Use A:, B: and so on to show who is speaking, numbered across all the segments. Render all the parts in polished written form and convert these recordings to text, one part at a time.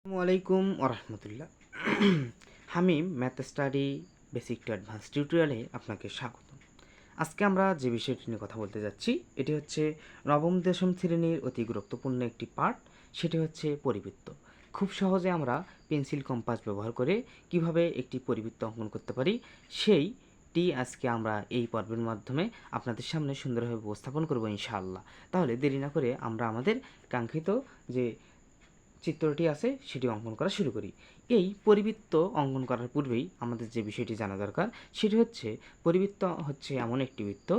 A: আসসালামু আলাইকুম ওরহমতুল্লাহ। Hamim math study basic to advance টিউটোরিয়ালে আপনাকে স্বাগত। আজকে আমরা যে বিষয়টি নিয়ে কথা বলতে যাচ্ছি এটি হচ্ছে নবম দশম শ্রেণীর অতি গুরুত্বপূর্ণ একটি পার্ট, সেটি হচ্ছে পরিবৃত্ত। খুব সহজে আমরা পেন্সিল কম্পাস ব্যবহার করে কিভাবে একটি পরিবৃত্ত অঙ্কন করতে পারি সেইটি আজকে আমরা এই পর্বের মাধ্যমে আপনাদের সামনে সুন্দরভাবে উপস্থাপন করব ইনশাআল্লাহ। তাহলে দেরি না করে আমরা আমাদের কাঙ্ক্ষিত যে চিত্রটি আছে সেটি অঙ্কন করা শুরু করি। এই পরিবৃত্ত অঙ্কন করার পূর্বেই আমাদের যে বিষয়টি জানা দরকার সেটি হচ্ছে পরিবৃত্ত হচ্ছে এমন একটি বৃত্ত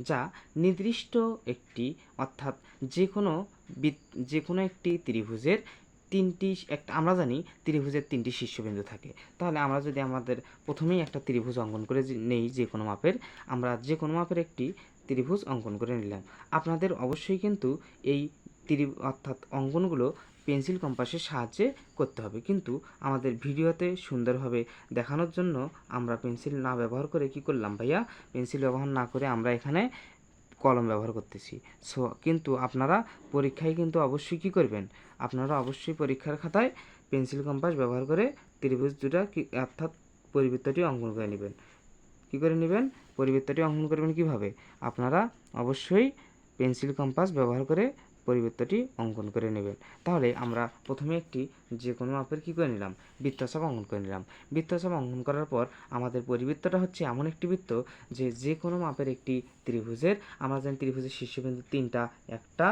A: যা নির্দিষ্ট একটি অর্থাৎ যে কোনো একটি ত্রিভুজের আমরা জানি ত্রিভুজের তিনটি শীর্ষবিন্দু থাকে। তাহলে আমরা যদি আমাদের প্রথমেই একটা ত্রিভুজ অঙ্কন করে নেই যে কোনো মাপের, আমরা যে কোনো মাপের একটি ত্রিভুজ অঙ্কন করে নিলাম। আপনাদের অবশ্যই কিন্তু এই অর্থাৎ অঙ্কনগুলো পেন্সিল কম্পাসের সাহায্যে করতে হবে, কিন্তু আমাদের ভিডিওতে সুন্দরভাবে দেখানোর জন্য আমরা পেন্সিল না ব্যবহার করে কি করলাম ভাইয়া, পেন্সিল ব্যবহার না করে আমরা এখানে কলম ব্যবহার করতেছি। কিন্তু আপনারা পরীক্ষায় কিন্তু অবশ্যই কি করবেন, আপনারা অবশ্যই পরীক্ষার খাতায় পেন্সিল কম্পাস ব্যবহার করে ত্রিভুজ দুটা অর্থাৎ পরিবৃত্তটি অঙ্কন করে নেবেন। কী করে নেবেন পরিবৃত্তটি অঙ্কন করবেন কিভাবে, আপনারা অবশ্যই পেন্সিল কম্পাস ব্যবহার করে পরিবৃত্তটি অঙ্কন করে নেবেন। তাহলে আমরা প্রথমে একটি যে কোনো মাপের কী করে নিলাম, বৃত্তচাপ অঙ্কন করে নিলাম। বৃত্তচাপ অঙ্কন করার পর আমাদের পরিবৃত্তটা হচ্ছে এমন একটি বৃত্ত যে কোনো মাপের একটি ত্রিভুজের, আমরা জানি ত্রিভুজের শীর্ষবিন্দু তিনটা, একটা,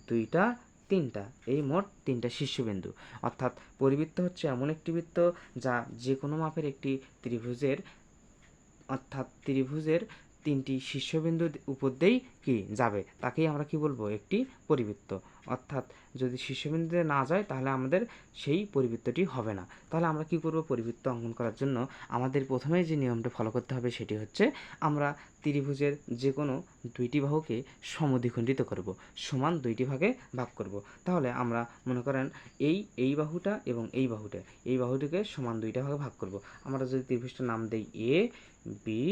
A: দুইটা, তিনটা, এই মোট তিনটা শীর্ষবিন্দু। অর্থাৎ পরিবৃত্ত হচ্ছে এমন একটি বৃত্ত যা যে কোনো মাপের একটি ত্রিভুজের তিনটি শীর্ষবিন্দুর উপর দিয়েই কি যাবে, তাকেই আমরা কি বলবো, একটি পরিবৃত্ত। অর্থাৎ যদি শীর্ষবিন্দুতে না যায় তাহলে আমাদের সেই পরিবৃত্তটি হবে না। তাহলে আমরা কি করব, পরিবৃত্ত অঙ্কন করার জন্য আমাদের প্রথমে যে নিয়মটা ফলো করতে হবে সেটি হচ্ছে আমরা ত্রিভুজের যে কোনো দুইটি বাহুকে সমদ্বিখণ্ডিত করব, সমান দুইটি ভাগে ভাগ করব। তাহলে আমরা মনে করেন এই বাহুটা এবং এই বাহুটিকে সমান দুইটা ভাগে ভাগ করব। আমরা যদি ত্রিভুজটার নাম দেই এ বি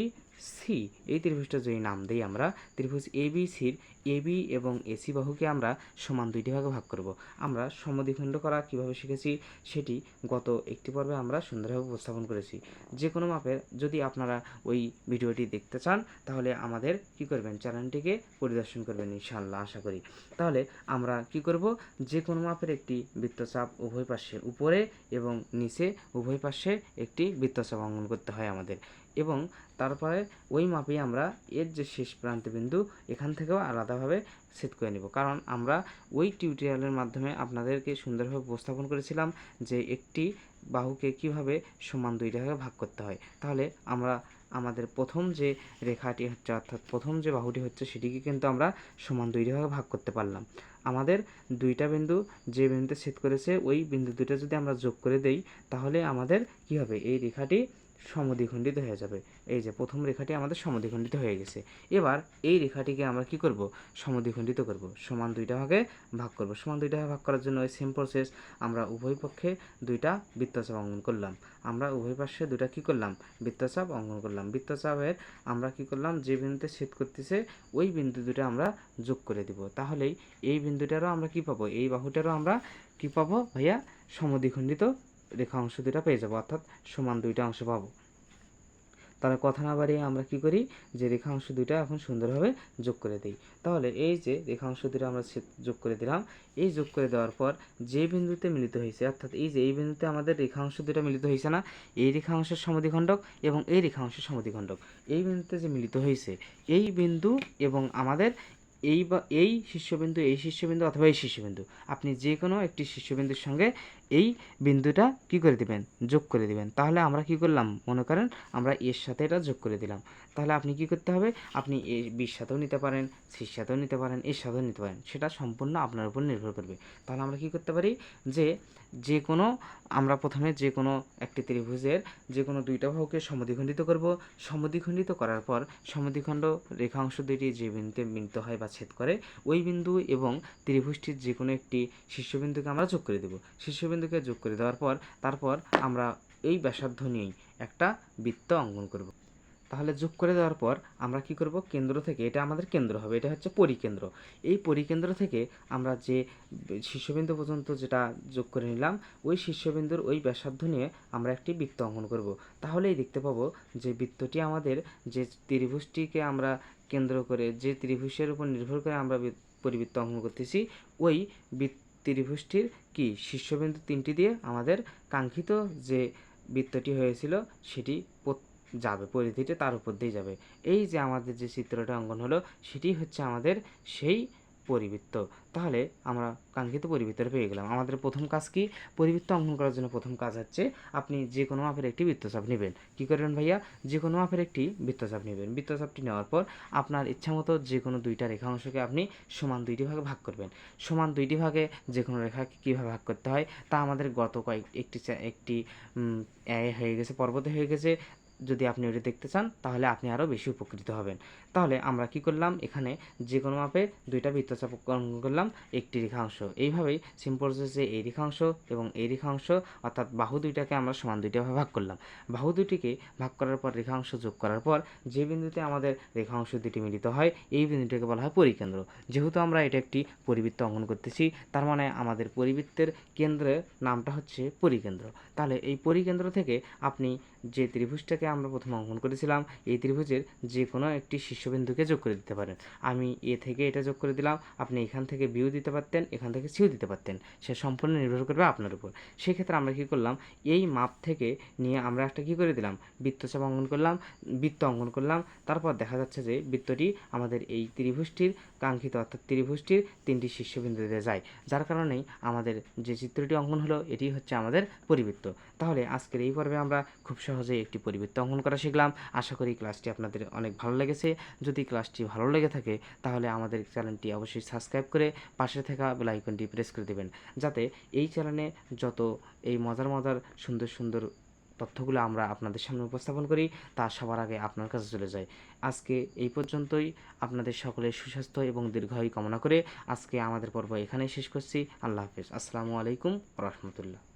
A: সি, এই ত্রিভুজটা যদি নাম দিই আমরা ত্রিভুজ A B sir A B এবং এসি বাহুকে আমরা সমান দুইটি ভাগে ভাগ করব। আমরা সমদ্বিখণ্ড করা কীভাবে শিখেছি সেটি গত একটি পর্বে আমরা সুন্দরভাবে উপস্থাপন করেছি। যে কোনো মাপের যদি আপনারা ওই ভিডিওটি দেখতে চান তাহলে আমাদের কি করবেন, চ্যানেলটিকে পরিদর্শন করবেন ইনশাআল্লাহ আশা করি। তাহলে আমরা কি করব, যে কোনো মাপের একটি বৃত্তচাপ উভয় পাশে উপরে এবং নিচে উভয় পাশে একটি বৃত্তচাপ অঙ্কন করতে হয় আমাদের, এবং তারপরে ওই মাপেই আমরা এর যে শেষ প্রান্ত বিন্দু এখান থেকেও আলাদাভাবে সেট করে নেব। কারণ আমরা ওই টিউটোরিয়ালের মাধ্যমে আপনাদেরকে সুন্দরভাবে উপস্থাপন করেছিলাম যে একটি বাহুকে কিভাবে সমান দুইটা ভাগে ভাগ করতে হয়। তাহলে আমরা আমাদের প্রথম যে রেখাটি হচ্ছে অর্থাৎ প্রথম যে বাহুটি হচ্ছে সেটিকে কিন্তু আমরা সমান দুইটা ভাগে ভাগ করতে পারলাম। আমাদের দুইটা বিন্দু যে বিন্দুতে ছেদ করেছে ওই বিন্দু দুটো যদি আমরা যোগ করে দেই তাহলে আমাদের কি হবে, এই রেখাটি সমদ্বিখণ্ডিত হয়ে যাবে। এই যে প্রথম রেখাটি আমাদের সমদ্বিখণ্ডিত হয়ে গেছে। এবার এই রেখাটিকে আমরা কি করব, সমদ্বিখণ্ডিত করব, সমান দুইটা ভাগে ভাগ করব। সমান দুইটা ভাগে ভাগ করার জন্য ওই সেম প্রসেস, আমরা উভয় পক্ষে দুইটা বৃত্তচাপ অঙ্কন করলাম। আমরা উভয় পাশে দুইটা কি করলাম, বৃত্তচাপ অঙ্কন করলাম। বৃত্তচাপের আমরা কি করলাম, যে বিন্দুতে ছেদ করতেছে ওই বিন্দু দুটো আমরা যোগ করে দিব। তাহলেই এই বিন্দুটারও আমরা কি পাবো, এই বাহুটারও আমরা কি পাবো ভাইয়া, সমদ্বিখণ্ডিত রেখা অংশ দুটা পেয়ে যাবো, অর্থাৎ সমান দুইটা অংশ পাবো। তাহলে কথা না বাড়িয়ে আমরা কি করি, যে রেখাংশ দুইটা এখন সুন্দরভাবে যোগ করে দিই। তাহলে এই যে রেখাংশ দুটো আমরা যোগ করে দিলাম, এই যোগ করে দেওয়ার পর যে বিন্দুতে মিলিত হয়েছে, অর্থাৎ এই যে এই বিন্দুতে আমাদের রেখাংশ দুটো মিলিত হয়েছে না, এই রেখাংশের সমদ্বিখণ্ডক এবং এই রেখাংশের সমদ্বিখণ্ডক, এই বিন্দুতে যে মিলিত হয়েছে এই বিন্দু এবং আমাদের এই শীর্ষবিন্দু অথবা এই শীর্ষবিন্দু, আপনি যে কোনো একটি শীর্ষবিন্দুর সঙ্গে এই বিন্দুটা কি করে দিবেন, যোগ করে দিবেন। তাহলে আমরা কি করলাম, মনে করেন আমরা এর সাথে এটা যোগ করে দিলাম। তাহলে আপনি কি করতে হবে, আপনি এ বির সাথেও নিতে পারেন, সির সাথেও নিতে পারেন, এর সাথেও নিতে পারেন, সেটা সম্পূর্ণ আপনার উপর নির্ভর করবে। তাহলে আমরা কি করতে পারি, যে কোনো আমরা প্রথমে যে কোনো একটি ত্রিভুজের যে কোনো দুইটা বাহুকে সমদ্বিখণ্ডিত করব। সমদ্বিখণ্ডিত করার পর সমদ্বিখণ্ড রেখাংশ দুইটি যে বিন্দুতে মিলিত হয় বা ছেদ করে ওই বিন্দু এবং ত্রিভুজটির যে কোনো একটি শীর্ষবিন্দুকে আমরা যোগ করে দেব। শীর্ষবিন্দুকে যোগ করে দেওয়ার পর তারপর আমরা এই ব্যাসার্ধ নিয়েই একটা বৃত্ত অঙ্কন করব। তাহলে যোগ করে দেওয়ার পর আমরা কি করব, কেন্দ্র থেকে, এটা আমাদের কেন্দ্র হবে, এটা হচ্ছে পরিকেন্দ্র। এই পরিকেন্দ্র থেকে আমরা যে শীর্ষবিন্দু পর্যন্ত যেটা যোগ করে নিলাম, ওই শীর্ষবিন্দুর ওই ব্যাসার্ধ নিয়ে আমরা একটি বৃত্ত অঙ্কন করব। তাহলেই দেখতে পাবো যে বৃত্তটি আমাদের, যে ত্রিভুজটিকে আমরা কেন্দ্র করে, যে ত্রিভুজের উপর নির্ভর করে আমরা পরিবৃত্ত অঙ্কন করতেছি, ওই ত্রিভুজটির কি শীর্ষবিন্দু 3টি দিয়ে আমাদের কাঙ্ক্ষিত যে বৃত্তটি হয়েছিল সেটি যাবে, পরিধিটি তার উপর দিয়ে যাবে। এই যে আমাদের যে চিত্রটা অঙ্কন হলো, সেটি হচ্ছে আমাদের সেই পরিবৃত্ত। তাহলে আমরা কাঙ্ক্ষিত পরিবৃত্তটা পেয়ে গেলাম। আমাদের প্রথম কাজ কি, পরিবৃত্ত অঙ্কন করার জন্য প্রথম কাজ হচ্ছে আপনি যে কোনো মাপের একটি বৃত্তচাপ নেবেন। কী করবেন ভাইয়া, যে কোনো মাপের একটি বৃত্তচাপ নেবেন। বৃত্তচাপটি নেওয়ার পর আপনার ইচ্ছামতো যে কোনো দুইটা রেখাংশকে আপনি সমান 2টি ভাগে ভাগ করবেন। সমান 2টি ভাগে যে কোনো রেখাকে কীভাবে ভাগ করতে হয় তা আমাদের গত একটি হয়ে গেছে, পর্বতে হয়ে গেছে। যদি আপনি ওটা দেখতে চান তাহলে আপনি আরও বেশি উপকৃত হবেন। তাহলে আমরা কি করলাম, এখানে যে কোনো মাপে 2টা বৃত্তচাপ অঙ্কন করলাম, একটি রেখাংশ। এইভাবেই সিম্পল প্রসেসে এই রেখাংশ এবং এই রেখাংশ, অর্থাৎ বাহু দুইটাকে আমরা সমান 2টা ভাগে ভাগ করলাম। বাহু দুটিকে ভাগ করার পর রেখাংশ যোগ করার পর যে বিন্দুতে আমাদের রেখাংশ দুটি মিলিত হয়, এই বিন্দুটিকে বলা হয় পরিকেন্দ্র। যেহেতু আমরা এটা একটি পরিবৃত্ত অঙ্কন করতেছি, তার মানে আমাদের পরিবৃত্তের কেন্দ্রের নামটা হচ্ছে পরিকেন্দ্র। তাহলে এই পরিকেন্দ্র থেকে আপনি যে ত্রিভুজটাকে আমরা প্রথমে অঙ্কন করেছিলাম, এই ত্রিভুজের যে কোনো একটি শীর্ষবিন্দুকে যোগ করে দিতে পারেন। আমি এ থেকে এটা যোগ করে দিলাম, আপনি এখান থেকে বিও দিতে পারতেন, এখান থেকে সিও দিতে পারতেন, সে সম্পূর্ণ নির্ভর করবে আপনার উপর। সেক্ষেত্রে আমরা কী করলাম, এই মাপ থেকে নিয়ে আমরা একটা কী করে দিলাম, বৃত্তচাপ অঙ্কন করলাম, বৃত্ত অঙ্কন করলাম। তারপর দেখা যাচ্ছে যে বৃত্তটি আমাদের এই ত্রিভুজটির কাঙ্ক্ষিত, অর্থাৎ ত্রিভুজটির 3টি শীর্ষবিন্দুতে যায়, যার কারণেই আমাদের যে চিত্রটি অঙ্কন হলো এটি হচ্ছে আমাদের পরিবৃত্ত। তাহলে আজকের এই পর্বে আমরা খুব সহজেই একটি পরিবৃত্ত অঙ্কন করা শিখলাম। আশা করি ক্লাসটি আপনাদের অনেক ভালো লেগেছে। যদি ক্লাসটি ভালো লেগে থাকে তাহলে আমাদের চ্যানেলটি অবশ্যই সাবস্ক্রাইব করে পাশে থাকা বেল আইকনটি প্রেস করে দেবেন, যাতে এই চ্যানেলে যত এই মজার মজার সুন্দর সুন্দর তথ্যগুলো আমরা আপনাদের সামনে উপস্থাপন করি তা সবার আগে আপনার কাছে চলে যায়। আজকে এই পর্যন্তই। আপনাদের সকলের সুস্বাস্থ্য এবং দীর্ঘায়ু কামনা করে আজকে আমাদের পর্ব এখানেই শেষ করছি। আল্লাহ হাফেজ। আসসালামু আলাইকুম ওয়া রাহমাতুল্লাহ।